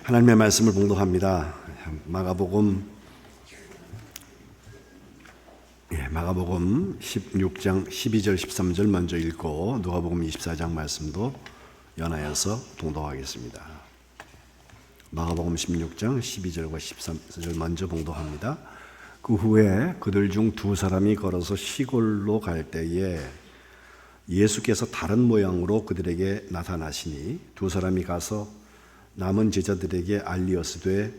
하나님의 말씀을 봉독합니다. 마가복음 16장 12절 13절 먼저 읽고 누가복음 24장 말씀도 연하여서 봉독하겠습니다. 마가복음 16장 12절과 13절 먼저 봉독합니다. 그 후에 그들 중 두 사람이 걸어서 시골로 갈 때에 예수께서 다른 모양으로 그들에게 나타나시니 두 사람이 가서 남은 제자들에게 알리었으되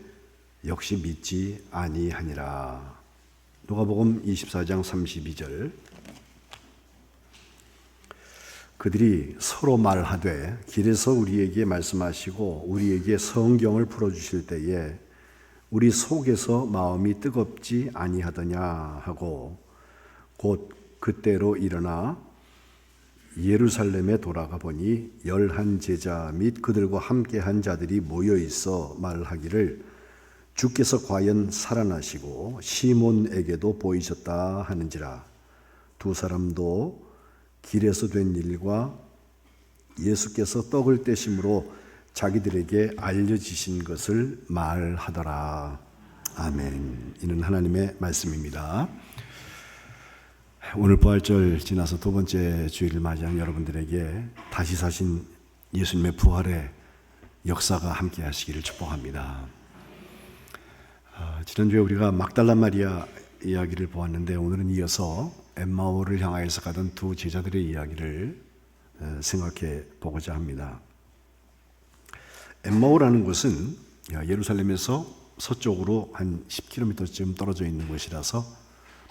역시 믿지 아니하니라. 누가복음 24장 32절. 그들이 서로 말하되 길에서 우리에게 말씀하시고 우리에게 성경을 풀어주실 때에 우리 속에서 마음이 뜨겁지 아니하더냐 하고 곧 그때로 일어나 예루살렘에 돌아가 보니 11 제자 및 그들과 함께 한 자들이 모여 있어 말하기를 주께서 과연 살아나시고 시몬에게도 보이셨다 하는지라. 두 사람도 길에서 된 일과 예수께서 떡을 떼심으로 자기들에게 알려지신 것을 말하더라. 아멘. 이는 하나님의 말씀입니다. 오늘 부활절 지나서 두 번째 주일을 맞이한 여러분들에게 다시 사신 예수님의 부활의 역사가 함께 하시기를 축복합니다. 지난주에 우리가 막달라 마리아 이야기를 보았는데 오늘은 이어서 엠마오를 향하여서 가던 두 제자들의 이야기를 생각해 보고자 합니다. 엠마오라는 곳은 예루살렘에서 서쪽으로 한 10km쯤 떨어져 있는 곳이라서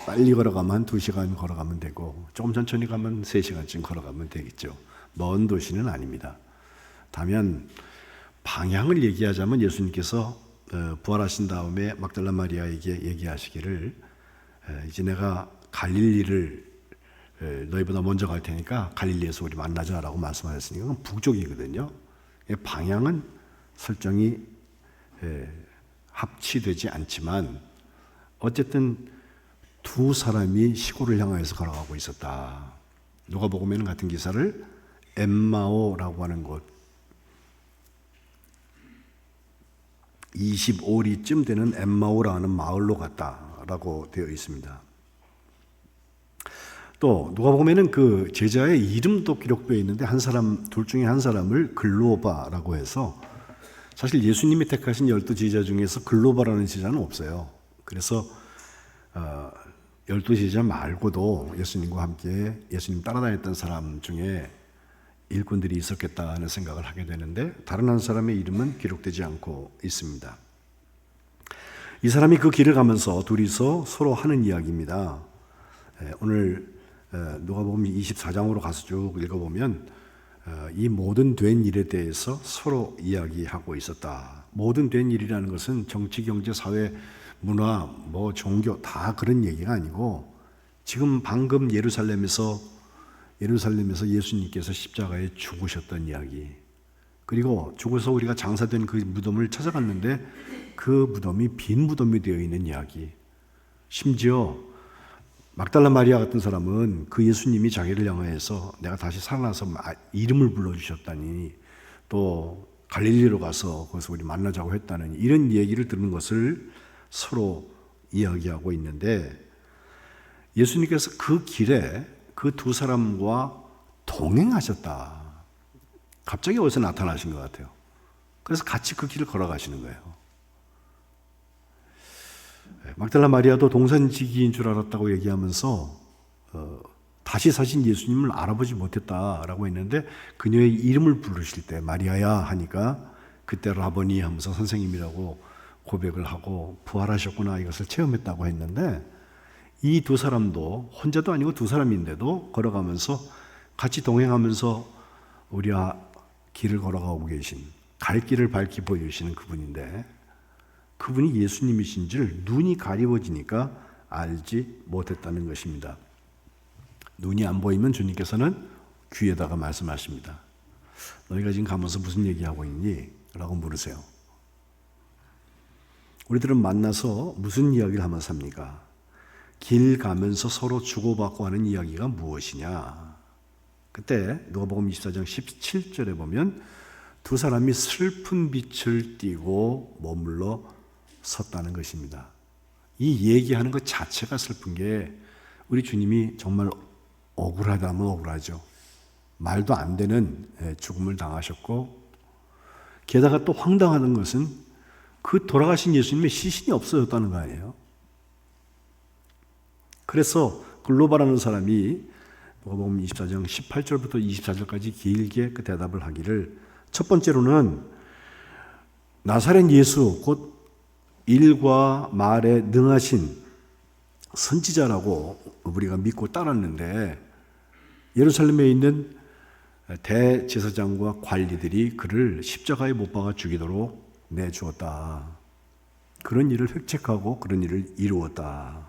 빨리 걸어가면 한 2시간 걸어가면 되고 조금 천천히 가면 3시간쯤 걸어가면 되겠죠. 먼 도시는 아닙니다. 다만 방향을 얘기하자면 예수님께서 부활하신 다음에 막달라 마리아에게 얘기하시기를 이제 내가 갈릴리를 너희보다 먼저 갈 테니까 갈릴리에서 우리 만나자라고 말씀하셨으니까 그건 북쪽이거든요. 방향은 설정이 합치되지 않지만 어쨌든 두 사람이 시골을 향하여서 걸어가고 있었다. 누가복음에는 같은 기사를 엠마오라고 하는 곳 25리쯤 되는 엠마오라는 마을로 갔다라고 되어 있습니다. 또 누가복음에는 그 제자의 이름도 기록되어 있는데 한 사람, 둘 중에 한 사람을 글로바라고 해서 사실 예수님이 택하신 12제자 중에서 글로바라는 제자는 없어요. 그래서 12제자 말고도 예수님과 함께 예수님 따라다녔던 사람 중에 일꾼들이 있었겠다 하는 생각을 하게 되는데 다른 한 사람의 이름은 기록되지 않고 있습니다. 이 사람이 그 길을 가면서 둘이서 서로 하는 이야기입니다. 오늘 누가복음 24장으로 가서 쭉 읽어보면 이 모든 된 일에 대해서 서로 이야기하고 있었다. 모든 된 일이라는 것은 정치, 경제, 사회, 문화, 종교 다 그런 얘기가 아니고 지금 방금 예루살렘에서 예수님께서 십자가에 죽으셨던 이야기, 그리고 죽어서 우리가 장사된 그 무덤을 찾아갔는데 그 무덤이 빈 무덤이 되어 있는 이야기, 심지어 막달라 마리아 같은 사람은 그 예수님이 자기를 향하여서 내가 다시 살아나서 이름을 불러주셨다니 또 갈릴리로 가서 거기서 우리 만나자고 했다는 이런 얘기를 듣는 것을 서로 이야기하고 있는데 예수님께서 그 길에 그 두 사람과 동행하셨다. 갑자기 어디서 나타나신 것 같아요. 그래서 같이 그 길을 걸어가시는 거예요. 막달라 마리아도 동산지기인 줄 알았다고 얘기하면서 다시 사신 예수님을 알아보지 못했다라고 했는데 그녀의 이름을 부르실 때 마리아야 하니까 그때 라보니 하면서 선생님이라고 고백을 하고 부활하셨구나 이것을 체험했다고 했는데 이 두 사람도 혼자도 아니고 두 사람인데도 걸어가면서 같이 동행하면서 우리와 길을 걸어가고 계신 갈 길을 밝히 보여주시는 그분인데 그분이 예수님이신 줄 눈이 가리워지니까 알지 못했다는 것입니다. 눈이 안 보이면 주님께서는 귀에다가 말씀하십니다. 너희가 지금 가면서 무슨 얘기하고 있니? 라고 물으세요. 우리들은 만나서 무슨 이야기를 하면서 삽니까? 길 가면서 서로 주고받고 하는 이야기가 무엇이냐? 그때 누가복음 24장 17절에 보면 두 사람이 슬픈 빛을 띠고 머물러 섰다는 것입니다. 이 얘기하는 것 자체가 슬픈 게 우리 주님이 정말 억울하다면 억울하죠. 말도 안 되는 죽음을 당하셨고, 게다가 또 황당한 것은 그 돌아가신 예수님의 시신이 없어졌다는 거 아니에요. 그래서 글로바라는 사람이 누가복음 24장 18절부터 24절까지 길게 그 대답을 하기를, 첫 번째로는 나사렛 예수 곧 일과 말에 능하신 선지자라고 우리가 믿고 따랐는데 예루살렘에 있는 대제사장과 관리들이 그를 십자가에 못 박아 죽이도록 내주었다. 그런 일을 획책하고 그런 일을 이루었다.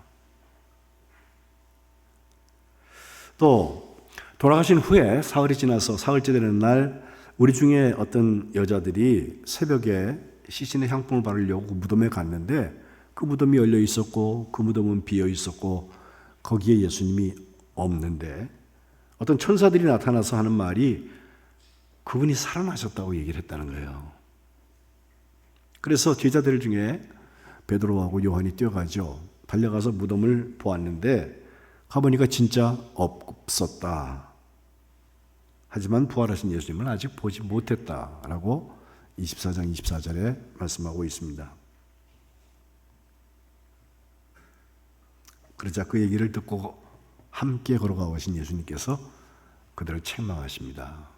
또 돌아가신 후에 사흘이 지나서 사흘째 되는 날 우리 중에 어떤 여자들이 새벽에 시신의 향품을 바르려고 무덤에 갔는데 그 무덤이 열려 있었고 그 무덤은 비어 있었고 거기에 예수님이 없는데 어떤 천사들이 나타나서 하는 말이 그분이 살아나셨다고 얘기를 했다는 거예요. 그래서 제자들 중에 베드로하고 요한이 뛰어가죠. 달려가서 무덤을 보았는데 가보니까 진짜 없었다. 하지만 부활하신 예수님을 아직 보지 못했다라고 24장 24절에 말씀하고 있습니다. 그러자 그 얘기를 듣고 함께 걸어가 오신 예수님께서 그들을 책망하십니다.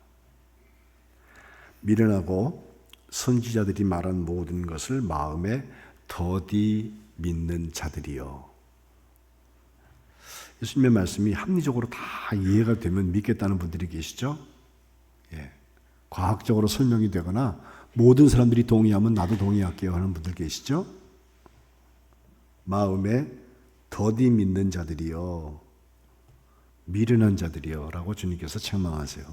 미련하고 선지자들이 말한 모든 것을 마음에 더디 믿는 자들이여. 예수님의 말씀이 합리적으로 다 이해가 되면 믿겠다는 분들이 계시죠? 예. 과학적으로 설명이 되거나 모든 사람들이 동의하면 나도 동의할게요 하는 분들 계시죠? 마음에 더디 믿는 자들이여, 미련한 자들이여 라고 주님께서 책망하세요.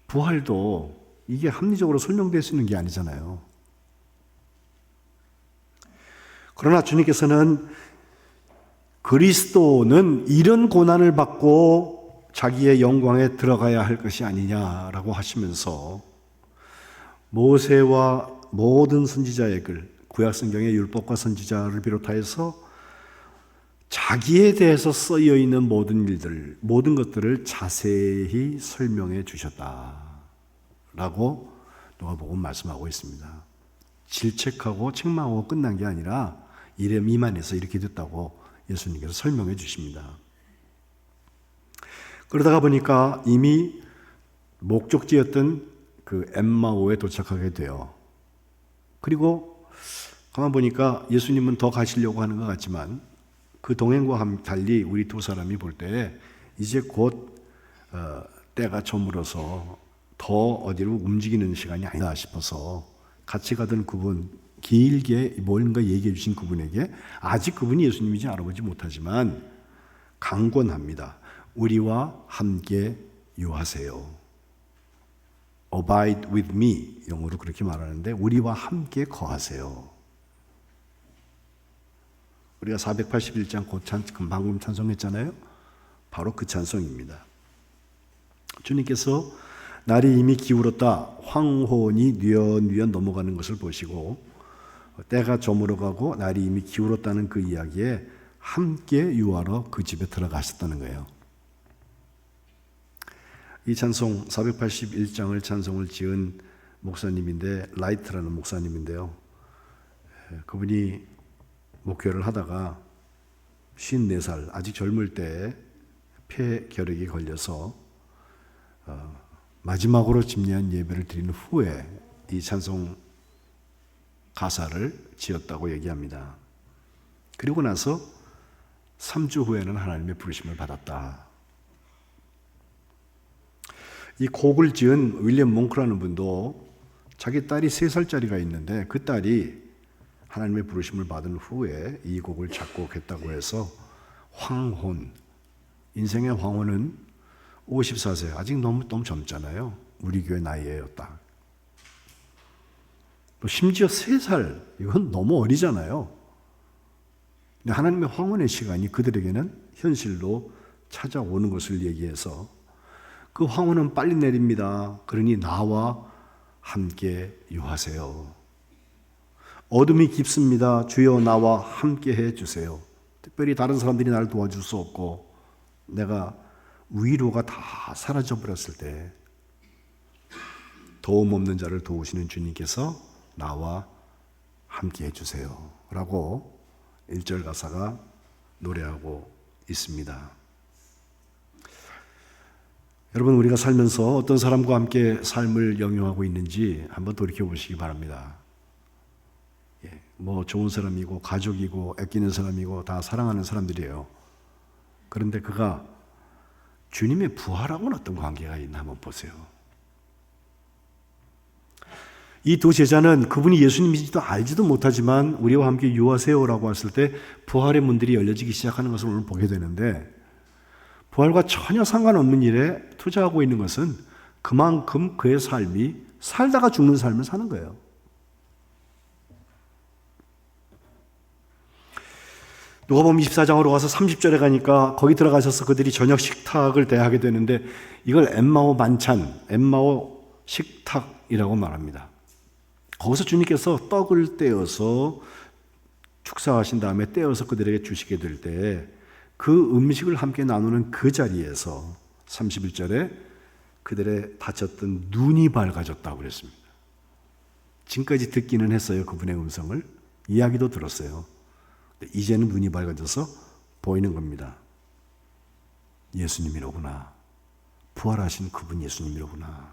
부활도 이게 합리적으로 설명될 수 있는 게 아니잖아요. 그러나 주님께서는 그리스도는 이런 고난을 받고 자기의 영광에 들어가야 할 것이 아니냐라고 하시면서 모세와 모든 선지자의 글, 구약성경의 율법과 선지자를 비롯하여서 자기에 대해서 쓰여 있는 모든 일들, 모든 것들을 자세히 설명해 주셨다라고 누가복음 말씀하고 있습니다. 질책하고 책망하고 끝난 게 아니라 이래 미만해서 이렇게 됐다고 예수님께서 설명해 주십니다. 그러다가 보니까 이미 목적지였던 그 엠마오에 도착하게 돼요. 그리고 가만 보니까 예수님은 더 가시려고 하는 것 같지만 그 동행과 달리 우리 두 사람이 볼 때 이제 곧 때가 저물어서 더 어디로 움직이는 시간이 아니다 싶어서 같이 가던 그분, 길게 뭔가 얘기해 주신 그분에게 아직 그분이 예수님인지 알아보지 못하지만 강권합니다. 우리와 함께 유하세요. Abide with me, 영어로 그렇게 말하는데 우리와 함께 거하세요. 우리가 481장 방금 찬송했잖아요. 바로 그 찬송입니다. 주님께서 날이 이미 기울었다, 황혼이 뉘엿뉘엿 넘어가는 것을 보시고 때가 저물어가고 날이 이미 기울었다는 그 이야기에 함께 유하러 그 집에 들어가셨다는 거예요. 이 찬송 481장을 찬송을 지은 목사님인데 라이트라는 목사님인데요. 그분이 목회를 하다가 54살 아직 젊을 때 폐결핵이 걸려서 마지막으로 집례한 예배를 드린 후에 이 찬송 가사를 지었다고 얘기합니다. 그리고 나서 3주 후에는 하나님의 부르심을 받았다. 이 곡을 지은 윌리엄 몽크라는 분도 자기 딸이 3살짜리가 있는데 그 딸이 하나님의 부르심을 받은 후에 이 곡을 작곡했다고 해서 황혼, 인생의 황혼은 54세, 아직 너무 젊잖아요. 우리 교회 나이에요, 딱. 심지어 3살, 이건 너무 어리잖아요. 근데 하나님의 황혼의 시간이 그들에게는 현실로 찾아오는 것을 얘기해서 그 황혼은 빨리 내립니다. 그러니 나와 함께 유하세요. 어둠이 깊습니다. 주여 나와 함께 해주세요. 특별히 다른 사람들이 나를 도와줄 수 없고 내가 위로가 다 사라져버렸을 때 도움 없는 자를 도우시는 주님께서 나와 함께 해주세요 라고 1절 가사가 노래하고 있습니다. 여러분, 우리가 살면서 어떤 사람과 함께 삶을 영위하고 있는지 한번 돌이켜보시기 바랍니다. 뭐 좋은 사람이고 가족이고 아끼는 사람이고 다 사랑하는 사람들이에요. 그런데 그가 주님의 부활하고는 어떤 관계가 있나 한번 보세요. 이 두 제자는 그분이 예수님인지도 알지도 못하지만 우리와 함께 유하세요라고 했을 때 부활의 문들이 열려지기 시작하는 것을 오늘 보게 되는데, 부활과 전혀 상관없는 일에 투자하고 있는 것은 그만큼 그의 삶이 살다가 죽는 삶을 사는 거예요. 누가복음 24장으로 가서 30절에 가니까 거기 들어가셔서 그들이 저녁 식탁을 대하게 되는데 이걸 엠마오 만찬, 엠마오 식탁이라고 말합니다. 거기서 주님께서 떡을 떼어서 축사하신 다음에 떼어서 그들에게 주시게 될 때 그 음식을 함께 나누는 그 자리에서 31절에 그들의 다쳤던 눈이 밝아졌다고 그랬습니다. 지금까지 듣기는 했어요. 그분의 음성을. 이야기도 들었어요. 이제는 눈이 밝아져서 보이는 겁니다. 예수님이로구나. 부활하신 그분 예수님이로구나.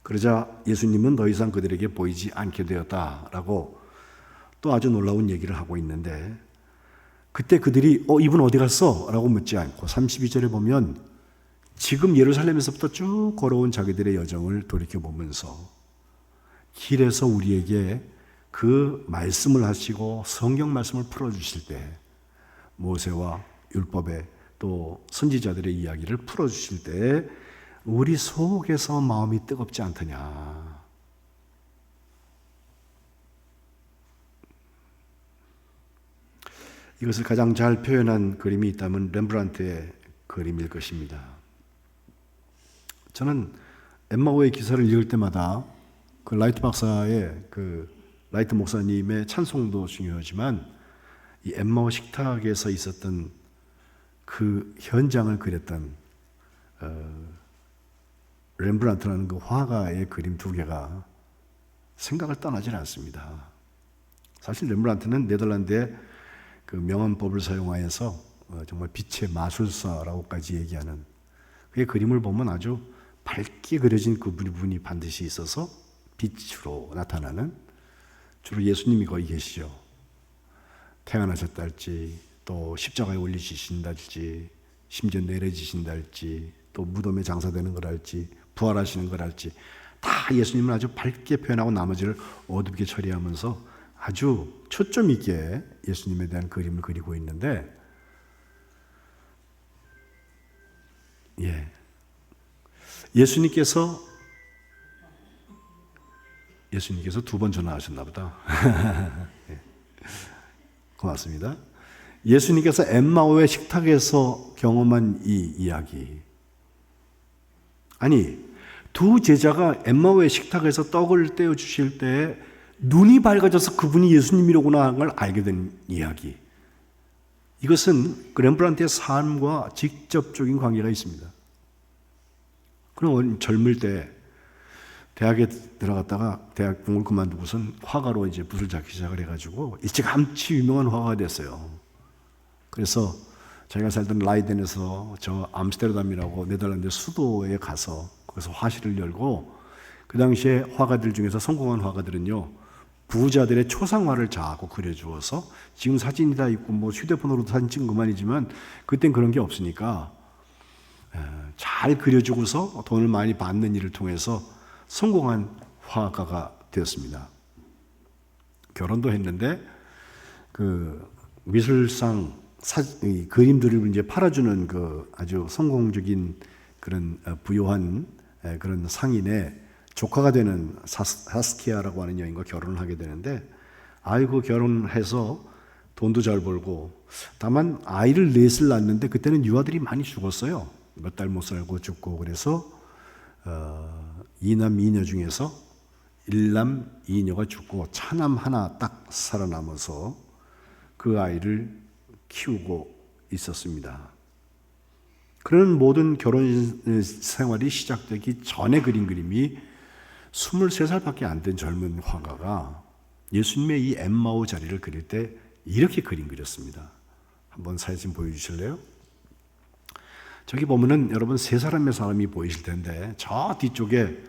그러자 예수님은 더 이상 그들에게 보이지 않게 되었다라고 또 아주 놀라운 얘기를 하고 있는데, 그때 그들이 이분 어디 갔어? 라고 묻지 않고 32절에 보면 지금 예루살렘에서부터 쭉 걸어온 자기들의 여정을 돌이켜보면서 길에서 우리에게 그 말씀을 하시고 성경 말씀을 풀어주실 때, 모세와 율법의 또 선지자들의 이야기를 풀어주실 때 우리 속에서 마음이 뜨겁지 않더냐. 이것을 가장 잘 표현한 그림이 있다면 렘브란트의 그림일 것입니다. 저는 엠마오의 기사를 읽을 때마다 그 라이트 박사의 라이트 목사님의 찬송도 중요하지만 이 엠마오 식탁에서 있었던 그 현장을 그렸던 렘브란트라는 그 화가의 그림 두 개가 생각을 떠나질 않습니다. 사실 렘브란트는 네덜란드의 그 명언법을 사용하여서 정말 빛의 마술사라고까지 얘기하는 그의 그림을 보면 아주 밝게 그려진 그 부분이 반드시 있어서 빛으로 나타나는, 주로 예수님이 거기 계시죠. 태어나셨다 할지, 또 십자가에 올리시신다 할지, 심지어 내려지신다 할지, 또 무덤에 장사되는 걸 할지, 부활하시는 걸 할지, 다 예수님은 아주 밝게 표현하고 나머지를 어둡게 처리하면서 아주 초점 있게 예수님에 대한 그림을 그리고 있는데, 예수님께서 두 번 전화하셨나 보다. 고맙습니다. 예수님께서 엠마오의 식탁에서 경험한 이 이야기, 아니 두 제자가 엠마오의 식탁에서 떡을 떼어 주실 때 눈이 밝아져서 그분이 예수님이로구나 하는 걸 알게 된 이야기, 이것은 렘브란트의 삶과 직접적인 관계가 있습니다. 그럼 젊을 때 대학에 들어갔다가 대학 공부를 그만두고선 화가로 이제 붓을 잡기 시작을 해가지고 일찌감치 유명한 화가가 됐어요. 그래서 자기가 살던 라이덴에서 저 암스테르담이라고 네덜란드 수도에 가서 거기서 화실을 열고, 그 당시에 화가들 중에서 성공한 화가들은요 부자들의 초상화를 자꾸 그려주어서, 지금 사진이 다 있고 뭐 휴대폰으로도 사진 찍은 것만이지만 그땐 그런 게 없으니까 잘 그려주고서 돈을 많이 받는 일을 통해서 성공한 화가가 되었습니다. 결혼도 했는데 그 미술상 그림들을 이제 팔아주는 그 아주 성공적인 그런 부유한 그런 상인의 조카가 되는 사스키아라고 하는 여인과 결혼을 하게 되는데, 결혼해서 돈도 잘 벌고, 다만 아이를 넷을 낳았는데 그때는 유아들이 많이 죽었어요. 몇 달 못 살고 죽고. 그래서 이남 이녀 중에서 일남 이녀가 죽고 차남 하나 딱 살아남아서 그 아이를 키우고 있었습니다. 그런 모든 결혼 생활이 시작되기 전에 그린 그림이 23살밖에 안 된 젊은 화가가 예수님의 이 엠마오 자리를 그릴 때 이렇게 그림 그렸습니다. 한번 사진 보여주실래요? 저기 보면은 여러분 세 사람의 사람이 보이실 텐데 저 뒤쪽에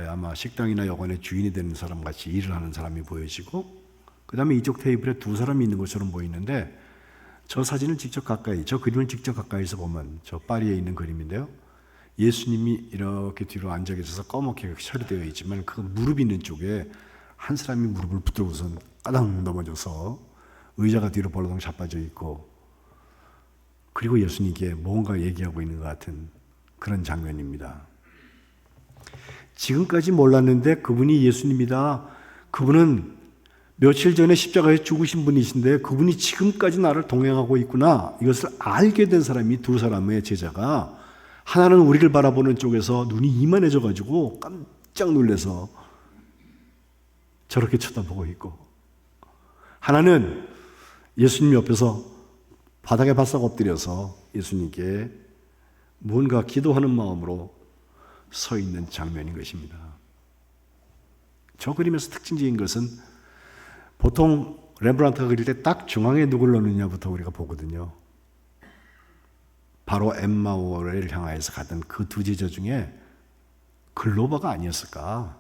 아마 식당이나 여관의 주인이 되는 사람 같이 일을 하는 사람이 보여지고, 그 다음에 이쪽 테이블에 두 사람이 있는 것처럼 보이는데, 저 사진을 직접 가까이, 저 그림을 직접 가까이서 보면 저 파리에 있는 그림인데요, 예수님이 이렇게 뒤로 앉아 계셔서 검게 처리되어 있지만 그 무릎 있는 쪽에 한 사람이 무릎을 붙들고선 까당 넘어져서 의자가 뒤로 벌렁 자빠져 있고, 그리고 예수님께 뭔가 얘기하고 있는 것 같은 그런 장면입니다. 지금까지 몰랐는데 그분이 예수님이다. 그분은 며칠 전에 십자가에 죽으신 분이신데 그분이 지금까지 나를 동행하고 있구나. 이것을 알게 된 사람이 두 사람의 제자가, 하나는 우리를 바라보는 쪽에서 눈이 이만해져 가지고 깜짝 놀라서 저렇게 쳐다보고 있고, 하나는 예수님 옆에서 바닥에 바싹 엎드려서 예수님께 뭔가 기도하는 마음으로 서 있는 장면인 것입니다. 저 그림에서 특징적인 것은 보통 렘브란트가 그릴 때 딱 중앙에 누굴 넣느냐부터 우리가 보거든요. 바로 엠마오를 향하여서 가던 그 두 제자 중에 글로바가 아니었을까?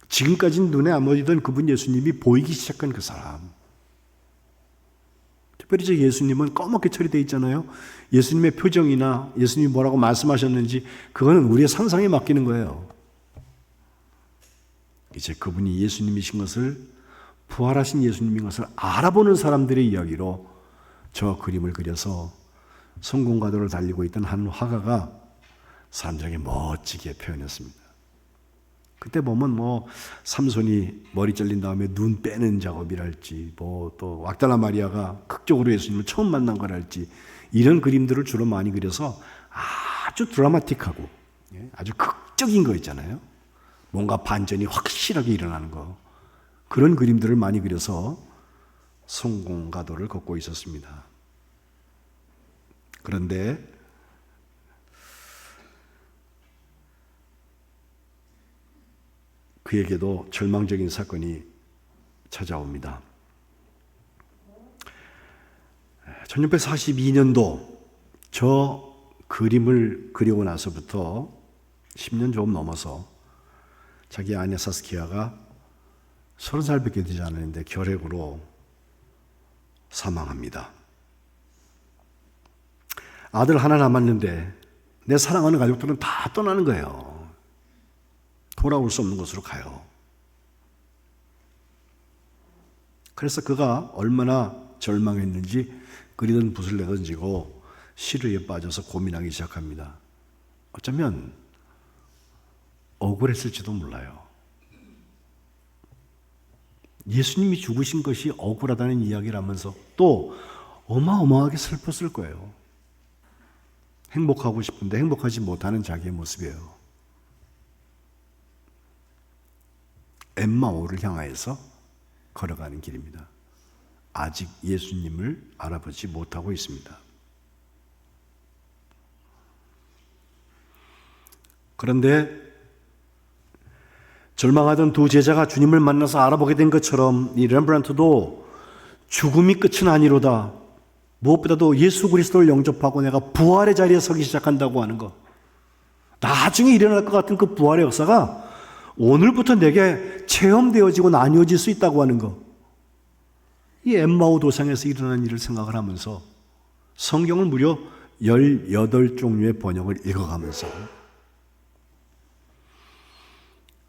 지금까지는 눈에 안 보이던 그분 예수님이 보이기 시작한 그 사람. 특별히 저 예수님은 검게 처리되어 있잖아요. 예수님의 표정이나 예수님이 뭐라고 말씀하셨는지 그거는 우리의 상상에 맡기는 거예요. 이제 그분이 예수님이신 것을, 부활하신 예수님인 것을 알아보는 사람들의 이야기로 저 그림을 그려서 성공가도를 달리고 있던 한 화가가 사람들에게 멋지게 표현했습니다. 그때 보면 뭐 삼손이 머리 잘린 다음에 눈 빼는 작업이랄지, 뭐 또 왁달라 마리아가 극적으로 예수님을 처음 만난 거랄지, 이런 그림들을 주로 많이 그려서 아주 드라마틱하고 아주 극적인 거 있잖아요. 뭔가 반전이 확실하게 일어나는 거, 그런 그림들을 많이 그려서 성공가도를 걷고 있었습니다. 그런데 그에게도 절망적인 사건이 찾아옵니다. 1642년도 저 그림을 그리고 나서부터 10년 조금 넘어서 자기 아내 사스키아가 30살밖에 되지 않았는데 결핵으로 사망합니다. 아들 하나 남았는데 내 사랑하는 가족들은 다 떠나는 거예요. 돌아올 수 없는 곳으로 가요. 그래서 그가 얼마나 절망했는지 그리던 붓을 내던지고 시류에 빠져서 고민하기 시작합니다. 어쩌면 억울했을지도 몰라요. 예수님이 죽으신 것이 억울하다는 이야기를 하면서 또 어마어마하게 슬펐을 거예요. 행복하고 싶은데 행복하지 못하는 자기의 모습이에요. 엠마오를 향하여서 걸어가는 길입니다. 아직 예수님을 알아보지 못하고 있습니다. 그런데 절망하던 두 제자가 주님을 만나서 알아보게 된 것처럼 이 렘브란트도 죽음이 끝은 아니로다, 무엇보다도 예수 그리스도를 영접하고 내가 부활의 자리에 서기 시작한다고 하는 것, 나중에 일어날 것 같은 그 부활의 역사가 오늘부터 내게 체험되어지고 나뉘어질 수 있다고 하는 것, 이 엠마오 도상에서 일어난 일을 생각을 하면서 성경을 무려 18종류의 번역을 읽어가면서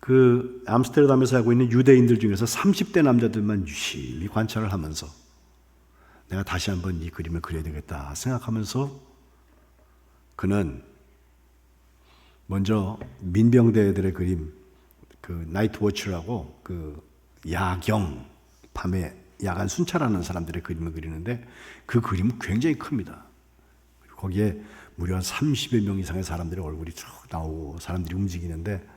그 암스테르담에 살고 있는 유대인들 중에서 30대 남자들만 유심히 관찰을 하면서 내가 다시 한번 이 그림을 그려야 되겠다 생각하면서 그는 먼저 민병대들의 그림, 그 나이트 워치라고 그 야경, 밤에 야간 순찰하는 사람들의 그림을 그리는데 그 그림은 굉장히 큽니다. 거기에 무려 30여 명 이상의 사람들의 얼굴이 쭉 나오고 사람들이 움직이는데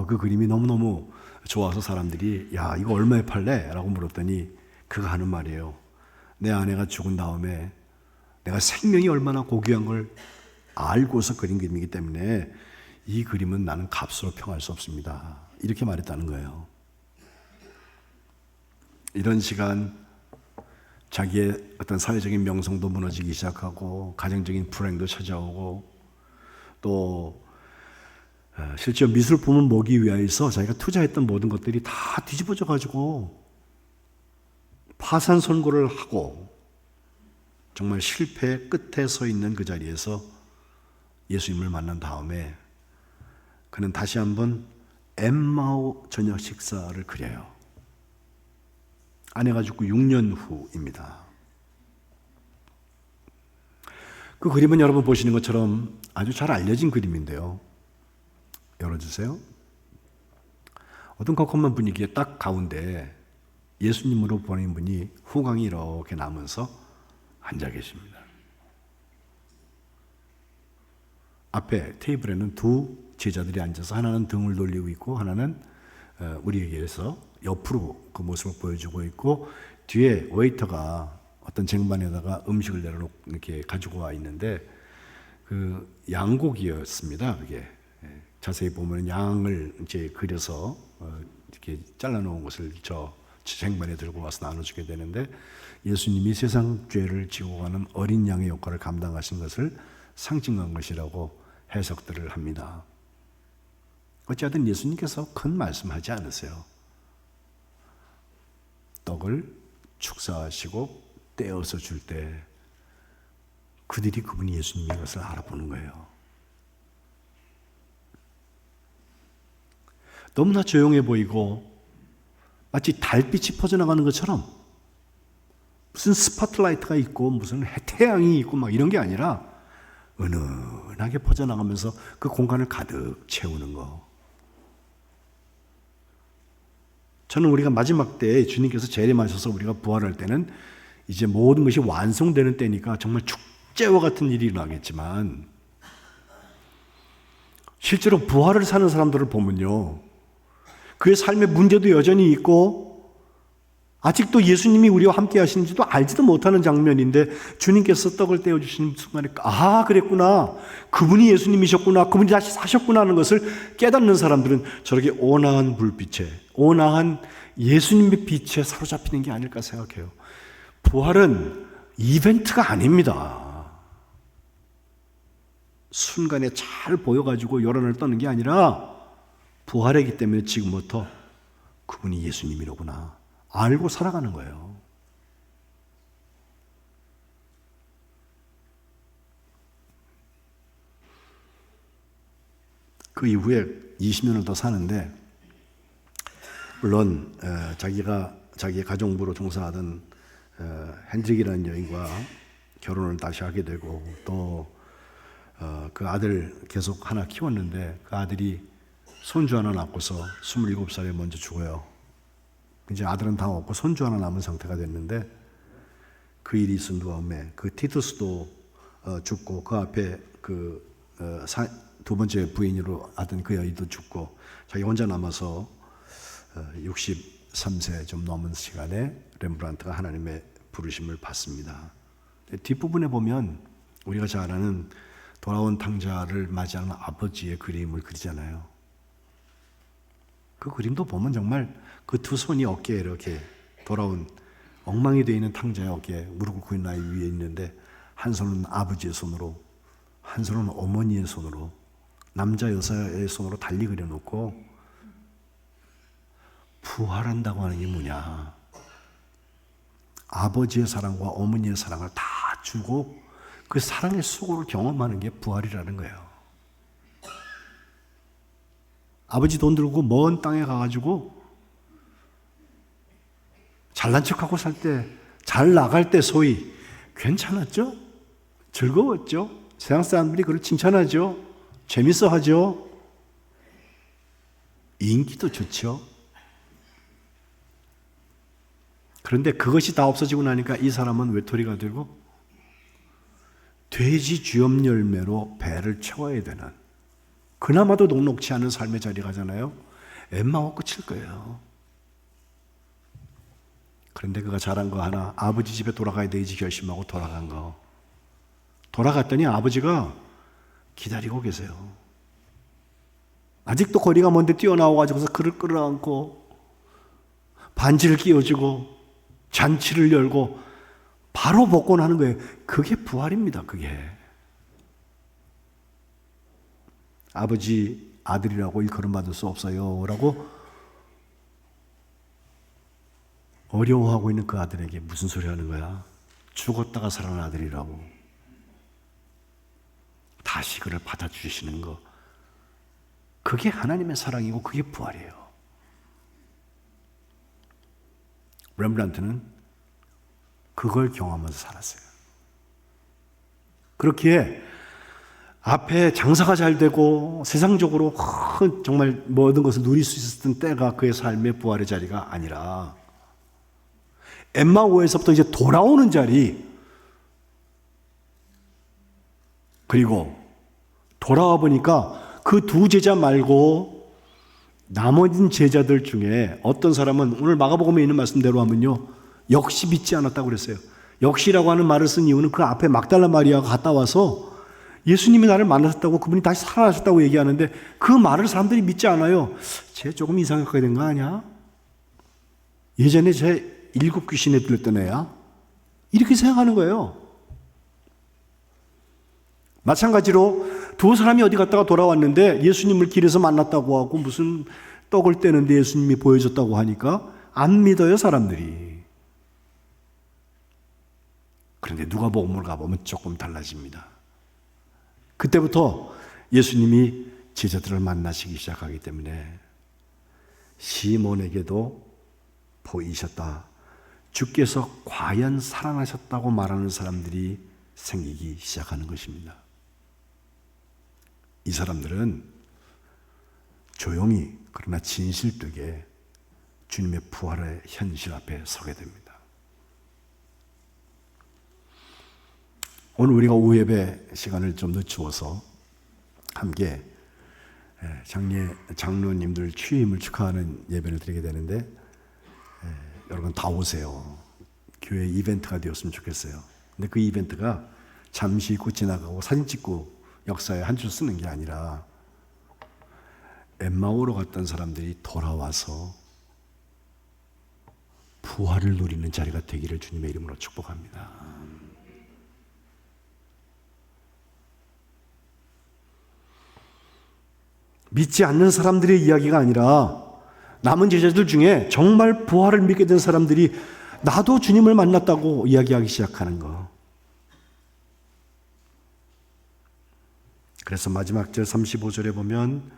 그 그림이 너무너무 좋아서 사람들이 야, 이거 얼마에 팔래? 라고 물었더니 그가 하는 말이에요. 내 아내가 죽은 다음에 내가 생명이 얼마나 고귀한 걸 알고서 그린 그림이기 때문에 이 그림은 나는 값으로 평할 수 없습니다. 이렇게 말했다는 거예요. 이런 시간 자기의 어떤 사회적인 명성도 무너지기 시작하고 가정적인 불행도 찾아오고 또 실제 미술품을 모기 위하여서 자기가 투자했던 모든 것들이 다 뒤집어져 가지고 파산 선고를 하고 정말 실패의 끝에 서 있는 그 자리에서 예수님을 만난 다음에 그는 다시 한번 엠마오 저녁 식사를 그려요. 아내가 죽고 6년 후입니다. 그 그림은 여러분 보시는 것처럼 아주 잘 알려진 그림인데요. 열어주세요. 어떤 컴컴한 분위기에 딱 가운데 예수님으로 보낸 분이 후광이 이렇게 나면서 앉아 계십니다. 앞에 테이블에는 두 제자들이 앉아서 하나는 등을 돌리고 있고 하나는 우리에게서 옆으로 그 모습을 보여주고 있고 뒤에 웨이터가 어떤 쟁반에다가 음식을 내려놓고 이렇게 가지고 와 있는데 그 양고기였습니다. 그게 자세히 보면 양을 이제 그려서 이렇게 잘라놓은 것을 저 쟁반에 들고 와서 나눠주게 되는데 예수님이 세상 죄를 지고 가는 어린 양의 역할을 감당하신 것을 상징한 것이라고 해석들을 합니다. 어찌하든 예수님께서 큰 말씀하지 않으세요. 떡을 축사하시고 떼어서 줄 때 그들이 그분이 예수님인 것을 알아보는 거예요. 너무나 조용해 보이고 마치 달빛이 퍼져나가는 것처럼 무슨 스포트라이트가 있고 무슨 태양이 있고 막 이런 게 아니라 은은하게 퍼져나가면서 그 공간을 가득 채우는 거. 저는 우리가 마지막 때에 주님께서 재림하셔서 우리가 부활할 때는 이제 모든 것이 완성되는 때니까 정말 축제와 같은 일이 일어나겠지만 실제로 부활을 사는 사람들을 보면요. 그의 삶의 문제도 여전히 있고 아직도 예수님이 우리와 함께 하시는지도 알지도 못하는 장면인데 주님께서 떡을 떼어주시는 순간에 그랬구나. 그분이 예수님이셨구나. 그분이 다시 사셨구나 하는 것을 깨닫는 사람들은 저렇게 온화한 불빛에 온화한 예수님의 빛에 사로잡히는 게 아닐까 생각해요. 부활은 이벤트가 아닙니다. 순간에 잘 보여가지고 요란을 떠는 게 아니라 부활이기 때문에 지금부터 그분이 예수님이로구나 알고 살아가는 거예요. 그 이후에 20년을 더 사는데 물론 자기의 가정부로 종사하던 헨드릭이라는 여인과 결혼을 다시 하게 되고 또 그 아들 계속 하나 키웠는데 그 아들이 손주 하나 낳고서 27살에 먼저 죽어요. 이제 아들은 다 없고 손주 하나 남은 상태가 됐는데 그 일이 있은 다음에 그 티투스도 죽고 그 앞에 두 번째 부인으로 하던 그 여인도 죽고 자기 혼자 남아서 63세 좀 넘은 시간에 렘브란트가 하나님의 부르심을 받습니다. 뒷부분에 보면 우리가 잘 아는 돌아온 탕자를 맞이하는 아버지의 그림을 그리잖아요. 그 그림도 보면 정말 그 두 손이 어깨에 이렇게 돌아온 엉망이 되어 있는 탕자의 어깨에 무릎을 꿇은 나이 위에 있는데 한 손은 아버지의 손으로 한 손은 어머니의 손으로 남자 여자의 손으로 달리 그려놓고 부활한다고 하는 게 뭐냐. 아버지의 사랑과 어머니의 사랑을 다 주고 그 사랑의 수고를 경험하는 게 부활이라는 거예요. 아버지 돈 들고 먼 땅에 가가지고 잘난 척하고 살 때, 잘 나갈 때 소위 괜찮았죠? 즐거웠죠? 세상 사람들이 그걸 칭찬하죠? 재밌어 하죠? 인기도 좋죠? 그런데 그것이 다 없어지고 나니까 이 사람은 외톨이가 되고 돼지 쥐염 열매로 배를 채워야 되는, 그나마도 녹록치 않은 삶의 자리 가잖아요. 엠마오 끝일 거예요. 그런데 그가 잘한 거 하나, 아버지 집에 돌아가야 되지 결심하고 돌아간 거. 돌아갔더니 아버지가 기다리고 계세요. 아직도 거리가 먼데 뛰어나와가지고서 그를 끌어안고 반지를 끼워주고 잔치를 열고 바로 복권하는 거예요. 그게 부활입니다. 그게. 아버지 아들이라고 일컬음 받을 수 없어요 라고 어려워하고 있는 그 아들에게 무슨 소리 하는 거야? 죽었다가 살아난 아들이라고. 다시 그를 받아주시는 거. 그게 하나님의 사랑이고 그게 부활이에요. 렘브란트는 그걸 경험하면서 살았어요. 그렇기에 앞에 장사가 잘 되고 세상적으로 정말 모든 것을 누릴 수 있었던 때가 그의 삶의 부활의 자리가 아니라 엠마오에서부터 이제 돌아오는 자리, 그리고 돌아와 보니까 그 두 제자 말고 나머지 제자들 중에 어떤 사람은 오늘 마가복음에 있는 말씀대로 하면요, 역시 믿지 않았다고 그랬어요. 역시라고 하는 말을 쓴 이유는 그 앞에 막달라 마리아가 갔다 와서 예수님이 나를 만나셨다고, 그분이 다시 살아나셨다고 얘기하는데 그 말을 사람들이 믿지 않아요. 쟤 조금 이상하게 된 거 아니야? 예전에 쟤 7 귀신에 들렸던 애야? 이렇게 생각하는 거예요. 마찬가지로 두 사람이 어디 갔다가 돌아왔는데 예수님을 길에서 만났다고 하고 무슨 떡을 떼는데 예수님이 보여줬다고 하니까 안 믿어요, 사람들이. 그런데 누가복음을 가보면 조금 달라집니다. 그때부터 예수님이 제자들을 만나시기 시작하기 때문에 시몬에게도 보이셨다. 주께서 과연 살아나셨다고 말하는 사람들이 생기기 시작하는 것입니다. 이 사람들은 조용히 그러나 진실되게 주님의 부활의 현실 앞에 서게 됩니다. 오늘 우리가 오후 예배 시간을 좀 늦추어서 함께 장로님들 취임을 축하하는 예배를 드리게 되는데, 여러분 다 오세요. 교회 이벤트가 되었으면 좋겠어요. 근데 그 이벤트가 잠시 있고 지나가고 사진 찍고 역사에 한 줄 쓰는 게 아니라 엠마오로 갔던 사람들이 돌아와서 부활을 누리는 자리가 되기를 주님의 이름으로 축복합니다. 믿지 않는 사람들의 이야기가 아니라 남은 제자들 중에 정말 부활을 믿게 된 사람들이 나도 주님을 만났다고 이야기하기 시작하는 거. 그래서 마지막 절 35절에 보면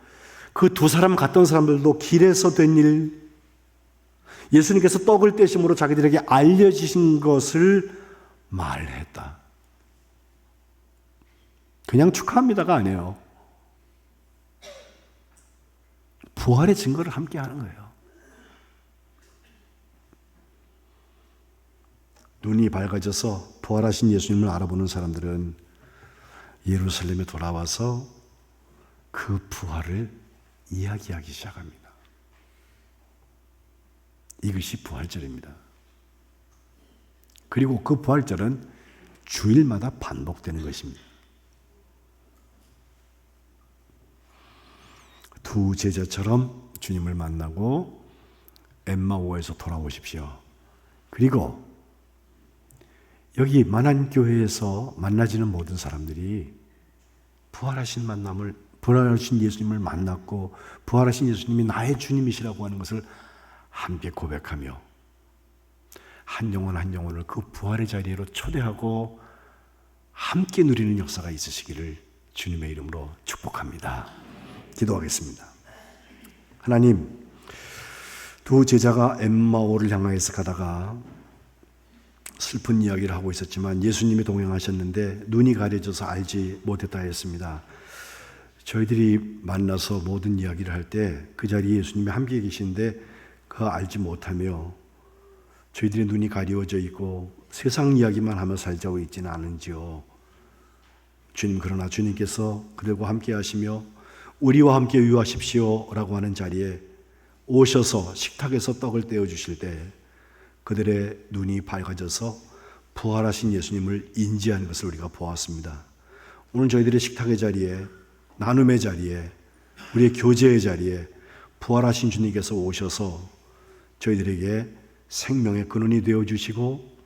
그 두 사람 갔던 사람들도 길에서 된 일, 예수님께서 떡을 떼심으로 자기들에게 알려주신 것을 말했다. 그냥 축하합니다가 아니에요. 부활의 증거를 함께 하는 거예요. 눈이 밝아져서 부활하신 예수님을 알아보는 사람들은 예루살렘에 돌아와서 그 부활을 이야기하기 시작합니다. 이것이 부활절입니다. 그리고 그 부활절은 주일마다 반복되는 것입니다. 두 제자처럼 주님을 만나고 엠마오에서 돌아오십시오. 그리고 여기 만안교회에서 만나지는 모든 사람들이 부활하신 예수님을 만났고 부활하신 예수님이 나의 주님이시라고 하는 것을 함께 고백하며 한 영혼 한 영혼을 그 부활의 자리로 초대하고 함께 누리는 역사가 있으시기를 주님의 이름으로 축복합니다. 기도하겠습니다. 하나님, 두 제자가 엠마오를 향하여서 가다가 슬픈 이야기를 하고 있었지만 예수님이 동행하셨는데 눈이 가려져서 알지 못했다 했습니다. 저희들이 만나서 모든 이야기를 할 때 그 자리에 예수님이 함께 계신데 그거 알지 못하며 저희들의 눈이 가리워져 있고 세상 이야기만 하며 살자고 있지는 않은지요. 주님, 그러나 주님께서 그들과 함께 하시며 우리와 함께 유하십시오 라고 하는 자리에 오셔서 식탁에서 떡을 떼어 주실 때 그들의 눈이 밝아져서 부활하신 예수님을 인지하는 것을 우리가 보았습니다. 오늘 저희들의 식탁의 자리에, 나눔의 자리에, 우리의 교제의 자리에 부활하신 주님께서 오셔서 저희들에게 생명의 근원이 되어주시고,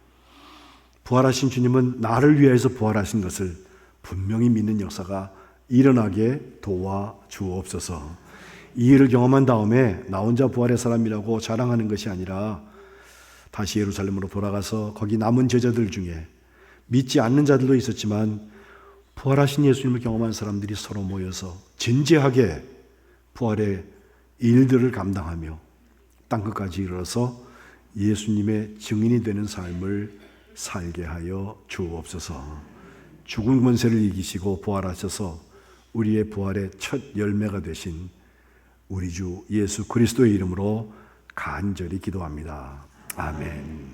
부활하신 주님은 나를 위해서 부활하신 것을 분명히 믿는 역사가 일어나게 도와주옵소서. 이 일을 경험한 다음에 나 혼자 부활의 사람이라고 자랑하는 것이 아니라 다시 예루살렘으로 돌아가서 거기 남은 제자들 중에 믿지 않는 자들도 있었지만 부활하신 예수님을 경험한 사람들이 서로 모여서 진지하게 부활의 일들을 감당하며 땅끝까지 이르러서 예수님의 증인이 되는 삶을 살게 하여 주옵소서. 죽은 권세를 이기시고 부활하셔서 우리의 부활의 첫 열매가 되신 우리 주 예수 그리스도의 이름으로 간절히 기도합니다. 아멘.